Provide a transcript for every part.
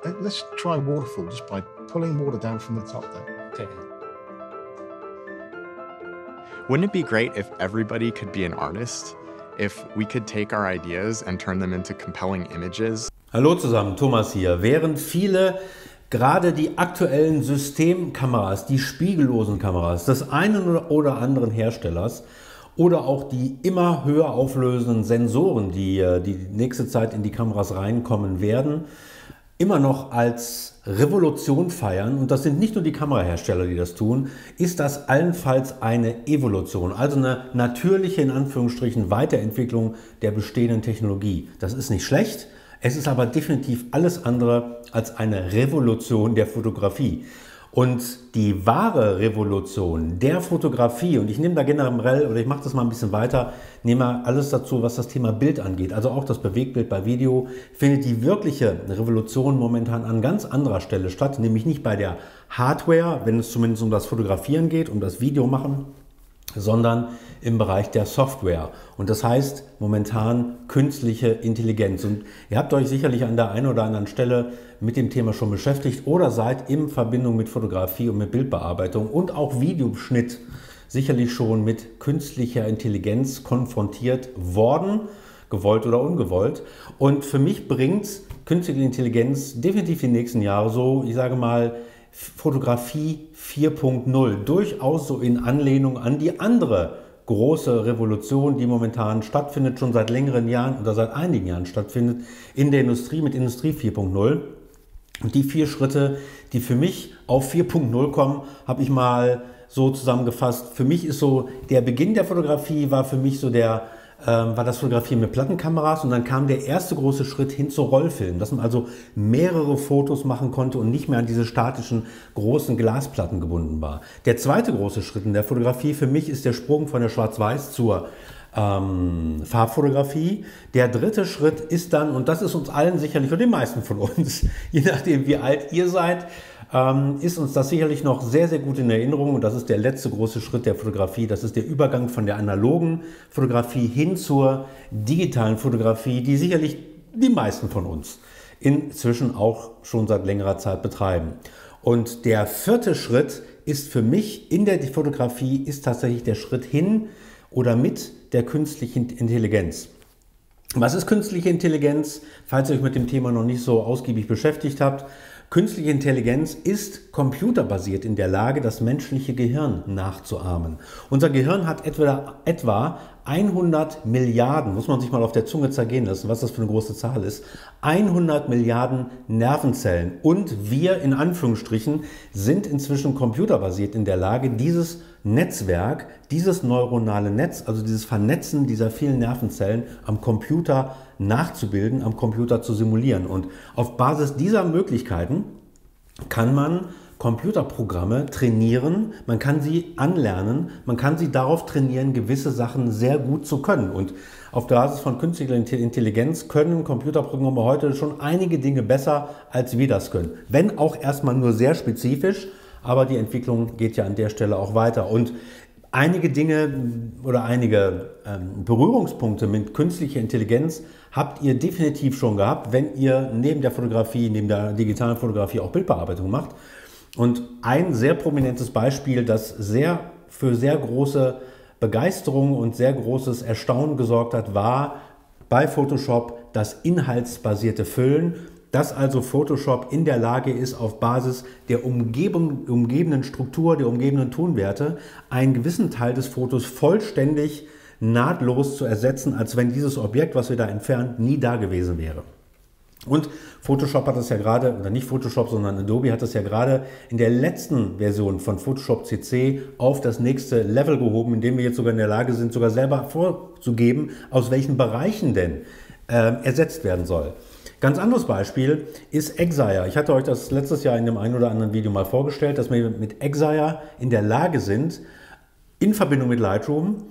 Let's try waterfall just by pulling water down from the top there. Okay. Wouldn't it be great if everybody could be an artist? If we could take our ideas and turn them into compelling images? Hallo zusammen, Thomas hier. Während viele gerade die aktuellen Systemkameras, die spiegellosen Kameras des einen oder anderen Herstellers oder auch die immer höher auflösenden Sensoren, die nächste Zeit in die Kameras reinkommen werden, immer noch als Revolution feiern, und das sind nicht nur die Kamerahersteller, die das tun, ist das allenfalls eine Evolution, also eine natürliche, in Anführungsstrichen, Weiterentwicklung der bestehenden Technologie. Das ist nicht schlecht, es ist aber definitiv alles andere als eine Revolution der Fotografie. Und die wahre Revolution der Fotografie, und ich nehme da generell, oder ich mache das mal ein bisschen weiter, nehme alles dazu, was das Thema Bild angeht, also auch das Bewegtbild bei Video, findet die wirkliche Revolution momentan an ganz anderer Stelle statt, nämlich nicht bei der Hardware, wenn es zumindest um das Fotografieren geht, um das Videomachen, sondern im Bereich der Software. Und das heißt momentan künstliche Intelligenz. Und ihr habt euch sicherlich an der einen oder anderen Stelle mit dem Thema schon beschäftigt oder seid in Verbindung mit Fotografie und mit Bildbearbeitung und auch Videoschnitt sicherlich schon mit künstlicher Intelligenz konfrontiert worden, gewollt oder ungewollt. Und für mich bringt künstliche Intelligenz definitiv die nächsten Jahre so, ich sage mal, Fotografie 4.0, durchaus so in Anlehnung an die andere große Revolution, die momentan stattfindet, schon seit längeren Jahren oder seit einigen Jahren stattfindet in der Industrie mit Industrie 4.0. Und die 4 Schritte, die für mich auf 4.0 kommen, habe ich mal so zusammengefasst. Für mich ist so der Beginn der Fotografie war für mich so war das Fotografieren mit Plattenkameras, und dann kam der erste große Schritt hin zu Rollfilm, dass man also mehrere Fotos machen konnte und nicht mehr an diese statischen großen Glasplatten gebunden war. Der zweite große Schritt in der Fotografie für mich ist der Sprung von der Schwarz-Weiß zur Farbfotografie. Der dritte Schritt ist dann, und das ist uns allen sicherlich, oder den meisten von uns, je nachdem wie alt ihr seid, ist uns das sicherlich noch sehr, sehr gut in Erinnerung, und das ist der letzte große Schritt der Fotografie. Das ist der Übergang von der analogen Fotografie hin zur digitalen Fotografie, die sicherlich die meisten von uns inzwischen auch schon seit längerer Zeit betreiben. Und der vierte Schritt ist für mich in der Fotografie ist tatsächlich der Schritt hin oder mit der künstlichen Intelligenz. Was ist künstliche Intelligenz? Falls ihr euch mit dem Thema noch nicht so ausgiebig beschäftigt habt. Künstliche Intelligenz ist computerbasiert in der Lage, das menschliche Gehirn nachzuahmen. Unser Gehirn hat etwa 100 Milliarden, muss man sich mal auf der Zunge zergehen lassen, was das für eine große Zahl ist, 100 Milliarden Nervenzellen. Und wir, in Anführungsstrichen, sind inzwischen computerbasiert in der Lage, dieses Netzwerk, dieses neuronale Netz, also dieses Vernetzen dieser vielen Nervenzellen am Computer nachzubilden, am Computer zu simulieren. Und auf Basis dieser Möglichkeiten kann man Computerprogramme trainieren, man kann sie anlernen, man kann sie darauf trainieren, gewisse Sachen sehr gut zu können. Und auf Basis von künstlicher Intelligenz können Computerprogramme heute schon einige Dinge besser, als wir das können. Wenn auch erstmal nur sehr spezifisch, aber die Entwicklung geht ja an der Stelle auch weiter. Und einige Dinge oder einige Berührungspunkte mit künstlicher Intelligenz habt ihr definitiv schon gehabt, wenn ihr neben der Fotografie, neben der digitalen Fotografie auch Bildbearbeitung macht. Und ein sehr prominentes Beispiel, das für sehr große Begeisterung und sehr großes Erstaunen gesorgt hat, war bei Photoshop das inhaltsbasierte Füllen. Dass also Photoshop in der Lage ist, auf Basis der umgebenden Struktur, der umgebenden Tonwerte, einen gewissen Teil des Fotos vollständig nahtlos zu ersetzen, als wenn dieses Objekt, was wir da entfernen, nie da gewesen wäre. Und Photoshop hat das ja gerade, oder nicht Photoshop, sondern Adobe hat das ja gerade in der letzten Version von Photoshop CC auf das nächste Level gehoben, indem wir jetzt sogar in der Lage sind, sogar selber vorzugeben, aus welchen Bereichen denn ersetzt werden soll. Ganz anderes Beispiel ist Exire. Ich hatte euch das letztes Jahr in dem einen oder anderen Video mal vorgestellt, dass wir mit Exire in der Lage sind, in Verbindung mit Lightroom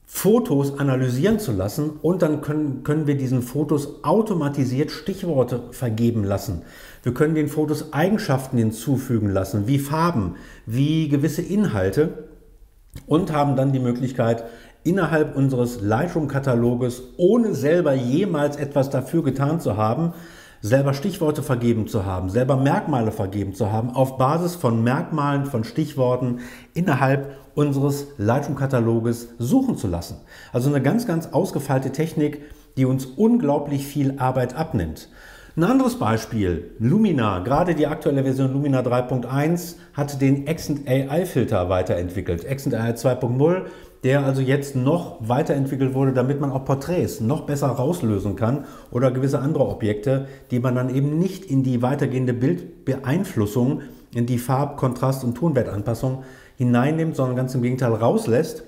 Fotos analysieren zu lassen, und dann können wir diesen Fotos automatisiert Stichworte vergeben lassen. Wir können den Fotos Eigenschaften hinzufügen lassen, wie Farben, wie gewisse Inhalte, und haben dann die Möglichkeit, innerhalb unseres Lightroom-Kataloges, ohne selber jemals etwas dafür getan zu haben, selber Stichworte vergeben zu haben, selber Merkmale vergeben zu haben, auf Basis von Merkmalen, von Stichworten innerhalb unseres Lightroom-Kataloges suchen zu lassen. Also eine ganz, ganz ausgefeilte Technik, die uns unglaublich viel Arbeit abnimmt. Ein anderes Beispiel, Lumina, gerade die aktuelle Version Lumina 3.1 hat den XAI-Filter weiterentwickelt, XAI 2.0, der also jetzt noch weiterentwickelt wurde, damit man auch Porträts noch besser rauslösen kann oder gewisse andere Objekte, die man dann eben nicht in die weitergehende Bildbeeinflussung, in die Farb-, Kontrast- und Tonwertanpassung hineinnimmt, sondern ganz im Gegenteil rauslässt,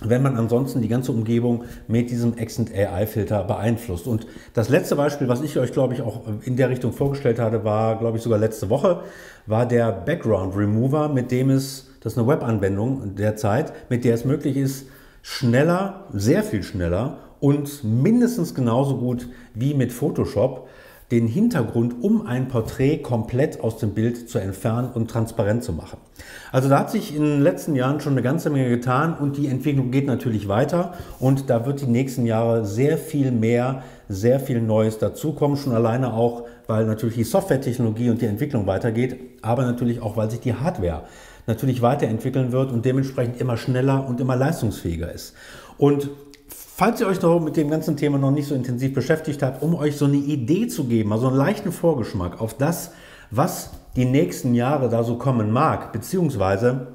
wenn man ansonsten die ganze Umgebung mit diesem XAI-Filter beeinflusst. Und das letzte Beispiel, was ich euch, glaube ich, auch in der Richtung vorgestellt hatte, war, glaube ich, sogar letzte Woche, war der Background Remover, mit dem es, das ist eine Webanwendung derzeit, mit der es möglich ist, schneller, sehr viel schneller und mindestens genauso gut wie mit Photoshop den Hintergrund um ein Porträt komplett aus dem Bild zu entfernen und transparent zu machen. Also da hat sich in den letzten Jahren schon eine ganze Menge getan und die Entwicklung geht natürlich weiter und da wird die nächsten Jahre sehr viel mehr, sehr viel Neues dazukommen, schon alleine auch, weil natürlich die Softwaretechnologie und die Entwicklung weitergeht, aber natürlich auch, weil sich die Hardware natürlich weiterentwickeln wird und dementsprechend immer schneller und immer leistungsfähiger ist. Und falls ihr euch noch mit dem ganzen Thema noch nicht so intensiv beschäftigt habt, um euch so eine Idee zu geben, also einen leichten Vorgeschmack auf das, was die nächsten Jahre da so kommen mag, beziehungsweise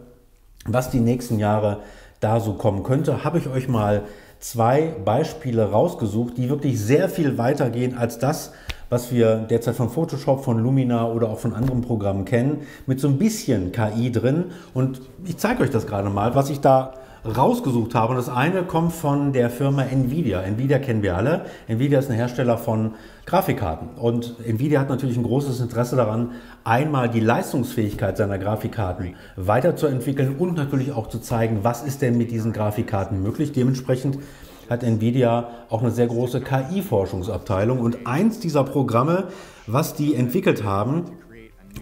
was die nächsten Jahre da so kommen könnte, habe ich euch mal 2 Beispiele rausgesucht, die wirklich sehr viel weiter gehen als das, was wir derzeit von Photoshop, von Lumina oder auch von anderen Programmen kennen, mit so ein bisschen KI drin. Und ich zeige euch das gerade mal, was ich da rausgesucht habe. Und das eine kommt von der Firma Nvidia. Nvidia kennen wir alle. Nvidia ist ein Hersteller von Grafikkarten. Und Nvidia hat natürlich ein großes Interesse daran, einmal die Leistungsfähigkeit seiner Grafikkarten weiterzuentwickeln und natürlich auch zu zeigen, was ist denn mit diesen Grafikkarten möglich. Dementsprechend hat Nvidia auch eine sehr große KI-Forschungsabteilung. Und eins dieser Programme, was die entwickelt haben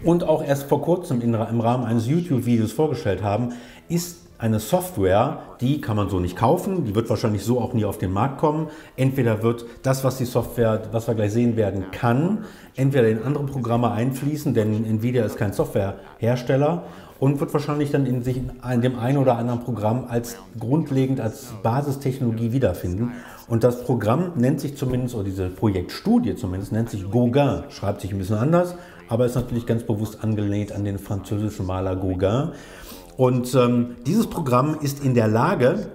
und auch erst vor kurzem im Rahmen eines YouTube-Videos vorgestellt haben, ist eine Software, die kann man so nicht kaufen, die wird wahrscheinlich so auch nie auf den Markt kommen. Entweder wird das, was die Software, was wir gleich sehen werden, kann, entweder in andere Programme einfließen, denn Nvidia ist kein Softwarehersteller und wird wahrscheinlich dann in dem einen oder anderen Programm als grundlegend, als Basistechnologie wiederfinden. Und das Programm nennt sich zumindest, oder diese Projektstudie zumindest, nennt sich Gauguin, schreibt sich ein bisschen anders, aber ist natürlich ganz bewusst angelehnt an den französischen Maler Gauguin. Und dieses Programm ist in der Lage,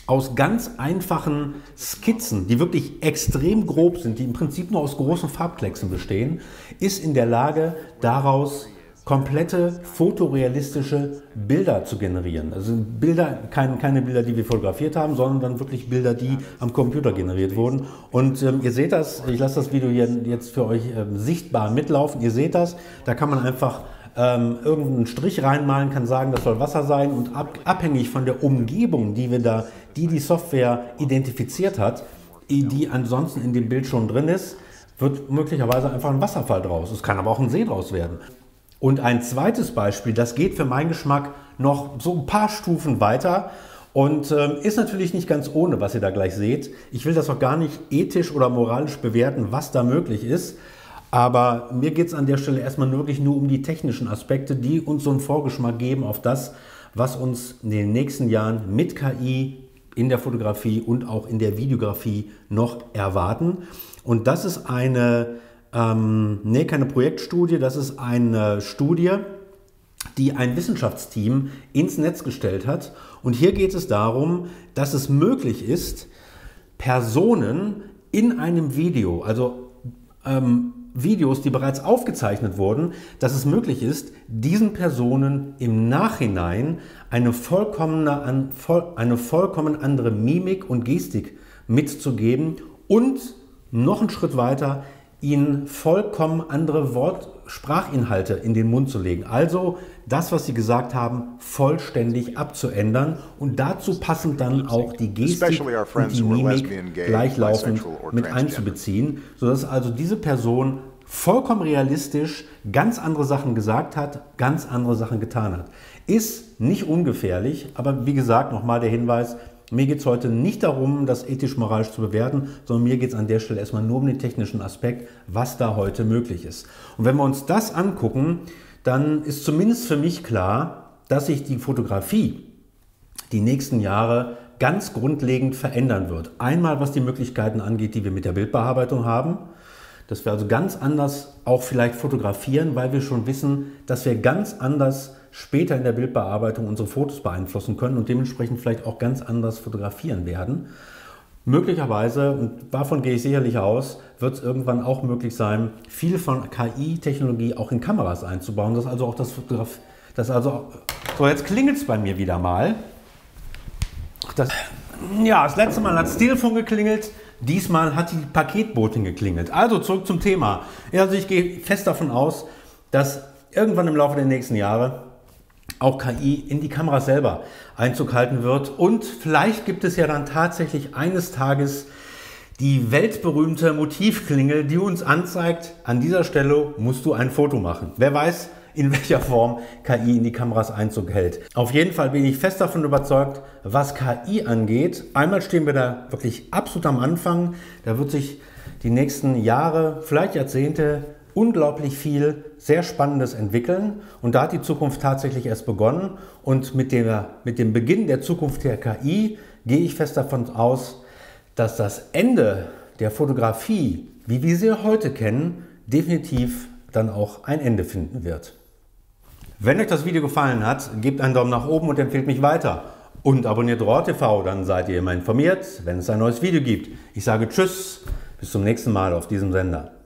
aus ganz einfachen Skizzen, die wirklich extrem grob sind, die im Prinzip nur aus großen Farbklecksen bestehen, ist in der Lage, daraus komplette fotorealistische Bilder zu generieren. Also Bilder, keine Bilder, die wir fotografiert haben, sondern dann wirklich Bilder, die am Computer generiert wurden. Und ihr seht das, ich lasse das Video hier jetzt für euch sichtbar mitlaufen. Ihr seht das, da kann man einfach irgendeinen Strich reinmalen, kann sagen, das soll Wasser sein und abhängig von der Umgebung, die Software identifiziert hat, die ansonsten in dem Bild schon drin ist, wird möglicherweise einfach ein Wasserfall draus. Es kann aber auch ein See draus werden. Und ein zweites Beispiel, das geht für meinen Geschmack noch so ein paar Stufen weiter und ist natürlich nicht ganz ohne, was ihr da gleich seht. Ich will das auch gar nicht ethisch oder moralisch bewerten, was da möglich ist. Aber mir geht es an der Stelle erstmal wirklich nur um die technischen Aspekte, die uns so einen Vorgeschmack geben auf das, was uns in den nächsten Jahren mit KI in der Fotografie und auch in der Videografie noch erwarten. Und das ist keine Projektstudie, das ist eine Studie, die ein Wissenschaftsteam ins Netz gestellt hat. Und hier geht es darum, dass es möglich ist, Personen in einem Video, also Videos, die bereits aufgezeichnet wurden, dass es möglich ist, diesen Personen im Nachhinein eine vollkommen andere Mimik und Gestik mitzugeben und noch einen Schritt weiter, ihnen vollkommen andere Sprachinhalte in den Mund zu legen. Also das, was sie gesagt haben, vollständig abzuändern und dazu passend dann auch die Gestik und die Mimik gleichlaufend mit einzubeziehen, sodass also diese Person vollkommen realistisch ganz andere Sachen gesagt hat, ganz andere Sachen getan hat. Ist nicht ungefährlich, aber wie gesagt, nochmal der Hinweis, Mir geht es heute nicht darum, das ethisch-moralisch zu bewerten, sondern mir geht es an der Stelle erstmal nur um den technischen Aspekt, was da heute möglich ist. Und wenn wir uns das angucken, dann ist zumindest für mich klar, dass sich die Fotografie die nächsten Jahre ganz grundlegend verändern wird. Einmal, was die Möglichkeiten angeht, die wir mit der Bildbearbeitung haben, dass wir also ganz anders auch vielleicht fotografieren, weil wir schon wissen, dass wir ganz anders später in der Bildbearbeitung unsere Fotos beeinflussen können und dementsprechend vielleicht auch ganz anders fotografieren werden. Möglicherweise, und davon gehe ich sicherlich aus, wird es irgendwann auch möglich sein, viel von KI-Technologie auch in Kameras einzubauen. Das also auch so, jetzt klingelt es bei mir wieder mal. Das letzte Mal hat das Telefon geklingelt. Diesmal hat die Paketbotin geklingelt. Also zurück zum Thema. Also ich gehe fest davon aus, dass irgendwann im Laufe der nächsten Jahre auch KI in die Kamera selber Einzug halten wird. Und vielleicht gibt es ja dann tatsächlich eines Tages die weltberühmte Motivklingel, die uns anzeigt, an dieser Stelle musst du ein Foto machen. Wer weiß, in welcher Form KI in die Kameras Einzug hält. Auf jeden Fall bin ich fest davon überzeugt, was KI angeht. Einmal stehen wir da wirklich absolut am Anfang. Da wird sich die nächsten Jahre, vielleicht Jahrzehnte, unglaublich viel sehr Spannendes entwickeln. Und da hat die Zukunft tatsächlich erst begonnen. Und mit dem Beginn der Zukunft der KI gehe ich fest davon aus, dass das Ende der Fotografie, wie wir sie heute kennen, definitiv dann auch ein Ende finden wird. Wenn euch das Video gefallen hat, gebt einen Daumen nach oben und empfehlt mich weiter. Und abonniert ROR-TV, dann seid ihr immer informiert, wenn es ein neues Video gibt. Ich sage Tschüss, bis zum nächsten Mal auf diesem Sender.